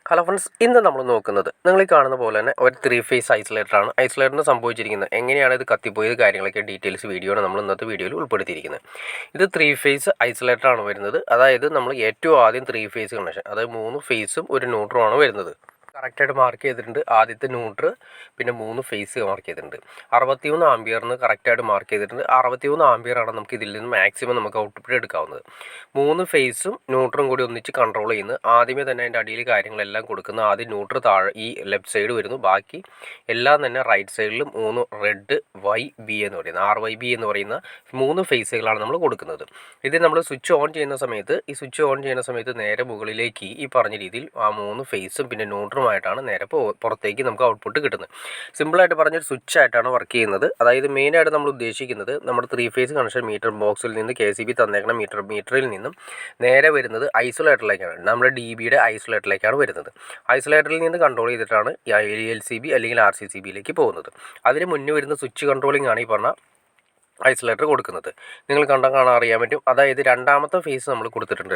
Hello friends, ഇന്ന് നമ്മൾ നോക്കുന്നത് നിങ്ങൾ ഈ കാണുന്ന പോലെ തന്നെ ഒരു 3 ഫേസ് ഐസൊലേറ്ററാണ്. ഐസൊലേറ്ററിന് സംഭവിച്ചിരിക്കുന്നത് എങ്ങനെയാണ് ഇത് കത്തിപ്പോയത് കാര്യങ്ങളൊക്കെ ഡീറ്റെയിൽസ് വീഡിയോയാണ് നമ്മൾ ഇന്നത്തെ വീഡിയോയിൽ ഉൾപ്പെടുത്തിയിരിക്കുന്നത്. ഇത് 3 ഫേസ് ഐസൊലേറ്ററാണ് വരുന്നത്. അതായത് നമ്മൾ ഏറ്റവും ആദ്യം 3 ഫേസ് കണക്ഷൻ, അതായത് 3 ഫേസും ഒരു ന്യൂട്രലുമാണ് വരുന്നത്. കറക്റ്റായിട്ട് മാർക്ക് ചെയ്തിട്ടുണ്ട്. ആദ്യത്തെ ന്യൂട്രൽ, പിന്നെ 3 ഫേസ് മാർക്ക് ചെയ്തിട്ടുണ്ട്. 61 ആംപിയറിന് കറക്റ്റായിട്ട് മാർക്ക് ചെയ്തിട്ടുണ്ട്. 61 ആംപിയറാണ് നമുക്ക് ഇതിൽ നിന്ന് മാക്സിമം നമുക്ക് ഔട്ട്പുട്ട് എടുക്കാവുന്നത്. 3 ഫേസും ന്യൂട്രലും കൂടി ഒന്നിച്ച് കൺട്രോൾ ചെയ്യുന്നത്. ആദ്യമേ തന്നെ അതിൻ്റെ അടിയിൽ കാര്യങ്ങളെല്ലാം കൊടുക്കുന്ന ആദ്യം ന്യൂട്രൽ താഴെ ഈ ലെഫ്റ്റ് സൈഡ് വരുന്നു. ബാക്കി എല്ലാം തന്നെ റൈറ്റ് സൈഡിൽ 3 റെഡ് YB എന്ന് പറയുന്ന RYB എന്ന് പറയുന്ന 3 ഫേസുകളാണ് നമ്മൾ കൊടുക്കുന്നത്. ഇത് നമ്മൾ സ്വിച്ച് ഓൺ ചെയ്യുന്ന സമയത്ത് നേരെ മുകളിലേക്ക് ഈ പറഞ്ഞ രീതിയിൽ ആ 3 ഫേസും പിന്നെ ന്യൂട്രലുമായിട്ടാണ് നേരെ പുറത്തേക്ക് നമുക്ക് ഔട്ട്പുട്ട് കിട്ടുന്നത്. സിമ്പിളായിട്ട് പറഞ്ഞൊരു സ്വിച്ച് ആയിട്ടാണ് വർക്ക് ചെയ്യുന്നത്. അതായത് മെയിനായിട്ട് നമ്മൾ ഉദ്ദേശിക്കുന്നത് നമ്മുടെ 3 ഫേസ് കണക്ഷൻ മീറ്റർ ബോക്സിൽ നിന്ന് KCB തന്നേക്കുന്ന മീറ്ററിൽ നിന്നും നേരെ വരുന്നത് ഐസൊലേറ്ററിലേക്കാണ്. നമ്മുടെ DBയുടെ ഐസൊലേറ്ററിലേക്കാണ് വരുന്നത്. ഐസൊലേറ്ററിൽ നിന്ന് കൺട്രോൾ ചെയ്തിട്ടാണ് LCB അല്ലെങ്കിൽ RCCBയിലേക്ക് പോകുന്നത്. അതിന് മുന്നേ വരുന്ന സ്വിച്ച് കൺട്രോളിംഗ് ആണ് ഈ പറഞ്ഞ ഐസൊലേറ്റർ കൊടുക്കുന്നത്. നിങ്ങൾ കാണാൻ അറിയാൻ പറ്റും. അതായത് രണ്ടാമത്തെ ഫേസ് നമ്മൾ കൊടുത്തിട്ടുണ്ട്.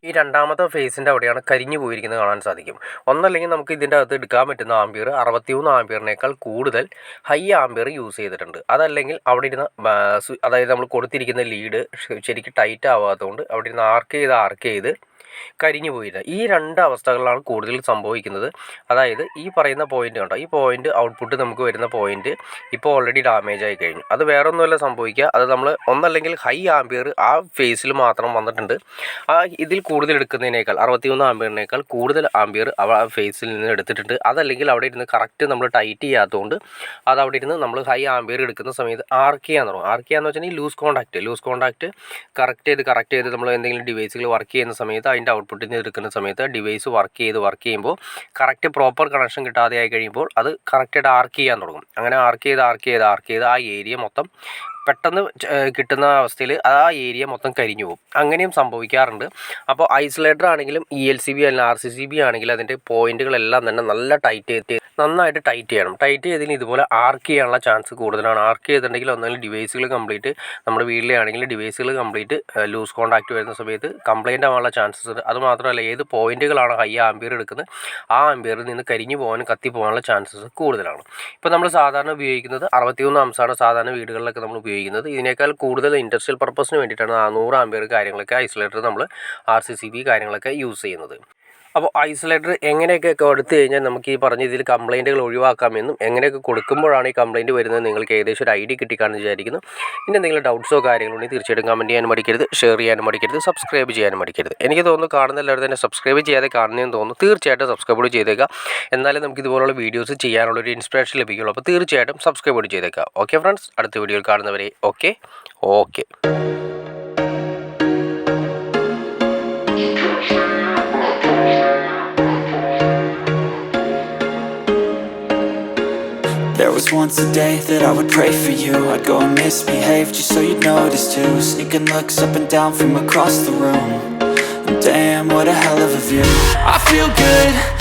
ഈ രണ്ടാമത്തെ ഫേസിൻ്റെ അവിടെയാണ് കരിഞ്ഞു പോയിരിക്കുന്നത് കാണാൻ സാധിക്കും. ഒന്നല്ലെങ്കിൽ നമുക്ക് ഇതിൻ്റെ അകത്ത് എടുക്കാൻ പറ്റുന്ന ആംപിയർ 61 ആംപിയറിനേക്കാൾ കൂടുതൽ ഹൈ ആംപിയർ യൂസ് ചെയ്തിട്ടുണ്ട്. അതല്ലെങ്കിൽ അവിടെ ഇരുന്ന അതായത് നമ്മൾ കൊടുത്തിരിക്കുന്ന ലീഡ് ശരിക്കും ടൈറ്റ് ആവാത്തതുകൊണ്ട് അവിടെ ഇരുന്ന് ആർക്ക് ചെയ്ത് കരിഞ്ഞു പോയില്ല. ഈ രണ്ട് അവസ്ഥകളാണ് കൂടുതൽ സംഭവിക്കുന്നത്. അതായത് ഈ പറയുന്ന പോയിന്റ് കണ്ടോ, ഈ പോയിന്റ് ഔട്ട്പുട്ട് നമുക്ക് വരുന്ന പോയിന്റ് ഇപ്പോൾ ഓൾറെഡി ഡാമേജ് ആയി കഴിഞ്ഞു. അത് വേറെ ഒന്നുമല്ല സംഭവിക്കുക, അത് നമ്മൾ ഒന്നല്ലെങ്കിൽ ഹൈ ആംപിയർ ആ ഫേസിൽ മാത്രം വന്നിട്ടുണ്ട്. ഇതിൽ കൂടുതൽ എടുക്കുന്നതിനേക്കാൾ 61 ആംപിയറിനേക്കാൾ കൂടുതൽ ആംപിയർ ആ ഫേസിൽ നിന്ന് എടുത്തിട്ടുണ്ട്. അതല്ലെങ്കിൽ അവിടെ ഇരുന്ന് കറക്റ്റ് നമ്മൾ ടൈറ്റ് ചെയ്യാത്തതുകൊണ്ട് അത് അവിടെ ഇരുന്ന് നമ്മൾ ഹൈ ആംപിയർ എടുക്കുന്ന സമയത്ത് ആർക്ക് ചെയ്യാൻ തുടങ്ങും. ആർക്ക് ചെയ്യാന്ന് വെച്ചിട്ടുണ്ടെങ്കിൽ ലൂസ് കോൺടാക്റ്റ് കറക്റ്റ് ചെയ്ത് നമ്മൾ എന്തെങ്കിലും ഡിവൈസുകൾ വർക്ക് ചെയ്യുന്ന സമയത്ത് അതിൻ്റെ ഔട്ട്പുട്ടിൽ നിന്ന് എടുക്കുന്ന സമയത്ത് ഡിവൈസ് വർക്ക് ചെയ്യുമ്പോൾ കറക്റ്റ് പ്രോപ്പർ കണക്ഷൻ കിട്ടാതെ ആയി കഴിയുമ്പോൾ അത് കറക്റ്റായിട്ട് ആർക്ക് ചെയ്യാൻ തുടങ്ങും. അങ്ങനെ ആർക്ക് ചെയ്ത് ആ ഏരിയ മൊത്തം പെട്ടെന്ന് കിട്ടുന്ന അവസ്ഥയിൽ ആ ഏരിയ മൊത്തം കരിഞ്ഞു പോകും. അങ്ങനെയും സംഭവിക്കാറുണ്ട്. അപ്പോൾ ഐസൊലേറ്റർ ആണെങ്കിലും ELCB അല്ലെങ്കിൽ RCCB ആണെങ്കിലും അതിൻ്റെ പോയിന്റുകളെല്ലാം തന്നെ നന്നായിട്ട് ടൈറ്റ് ചെയ്യണം. ടൈറ്റ് ചെയ്തതിന് ഇതുപോലെ ആർക്ക് ചെയ്യാനുള്ള ചാൻസ് കൂടുതലാണ്. ആർക്ക് ചെയ്തിട്ടുണ്ടെങ്കിൽ ഒന്നെങ്കിൽ ഡിവൈസുകൾ കംപ്ലീറ്റ്, നമ്മുടെ വീട്ടിലെ ആണെങ്കിൽ ഡിവൈസുകൾ കംപ്ലീറ്റ് ലൂസ് കോൺടാക്റ്റ് വരുന്ന സമയത്ത് കംപ്ലൈൻ്റ് ആവാനുള്ള ചാൻസസ് ഉണ്ട്. അതുമാത്രമല്ല ഏത് പോയിന്റുകളാണ് ഹൈ ആംപിയർ എടുക്കുന്നത് ആ ആംപിയറിൽ നിന്ന് കരിഞ്ഞു പോകാനും കത്തി പോകാനുള്ള ചാൻസസ് കൂടുതലാണ്. ഇപ്പോൾ നമ്മൾ സാധാരണ ഉപയോഗിക്കുന്നത് 61 ആംസാണ് സാധാരണ വീടുകളിലൊക്കെ നമ്മൾ ഉപയോഗിക്കുന്നത്. ഇതിനേക്കാൾ കൂടുതൽ ഇൻഡസ്ട്രിയൽ പർപ്പസിന് വേണ്ടിയിട്ടാണ് 100 ആംപിയർ കാര്യങ്ങളൊക്കെ ഐസൊലേറ്റർ നമ്മൾ RCCB കാര്യങ്ങളൊക്കെ യൂസ് ചെയ്യുന്നത്. അപ്പോൾ ഐസൊലേറ്റർ എങ്ങനെയൊക്കെ കൊടുത്തു കഴിഞ്ഞാൽ നമുക്ക് ഈ പറഞ്ഞ ഇതിൽ കംപ്ലൈൻറ്റുകൾ ഒഴിവാക്കാമെന്നും എങ്ങനെയൊക്കെ കൊടുക്കുമ്പോഴാണ് ഈ കംപ്ലൈൻറ്റ് വരുന്നത് നിങ്ങൾക്ക് ഏകദേശം ഒരു ഐഡിയ കിട്ടിക്കാണെന്ന് വിചാരിക്കുന്നു. ഇനി എന്തെങ്കിലും ഡൗട്ട്സോ കാര്യങ്ങളോ ഉണ്ടെങ്കിൽ തീർച്ചയായിട്ടും കമൻറ്റ് ചെയ്യാനും മടിക്കരുത്, ഷെയർ ചെയ്യാനും മടിക്കരുത്, സബ്സ്ക്രൈബ് ചെയ്യാനും മടിക്കരുത്. എനിക്ക് തോന്നുന്നു കാണുന്ന എല്ലാവരും തന്നെ സബ്സ്ക്രൈബ് ചെയ്യാതെ കാണുന്നതെന്ന് തോന്നുന്നു. തീർച്ചയായിട്ടും സബ്സ്ക്രൈബ് ചെയ്തേക്കുക. എന്നാലും നമുക്ക് ഇതുപോലുള്ള വീഡിയോസ് ചെയ്യാനുള്ള ഒരു ഇൻസ്പിറേഷൻ ലഭിക്കുള്ളൂ. അപ്പോൾ തീർച്ചയായിട്ടും സബ്സ്ക്രൈബ് ചെയ്തേക്കുക. ഓക്കെ ഫ്രണ്ട്സ്, അടുത്ത വീഡിയോയിൽ കാണുന്നവരെ okay. There was once a day that I would pray for you. I'd go and misbehave just so you'd notice too. Sneaking looks up and down from across the room. Damn, what a hell of a view. I feel good.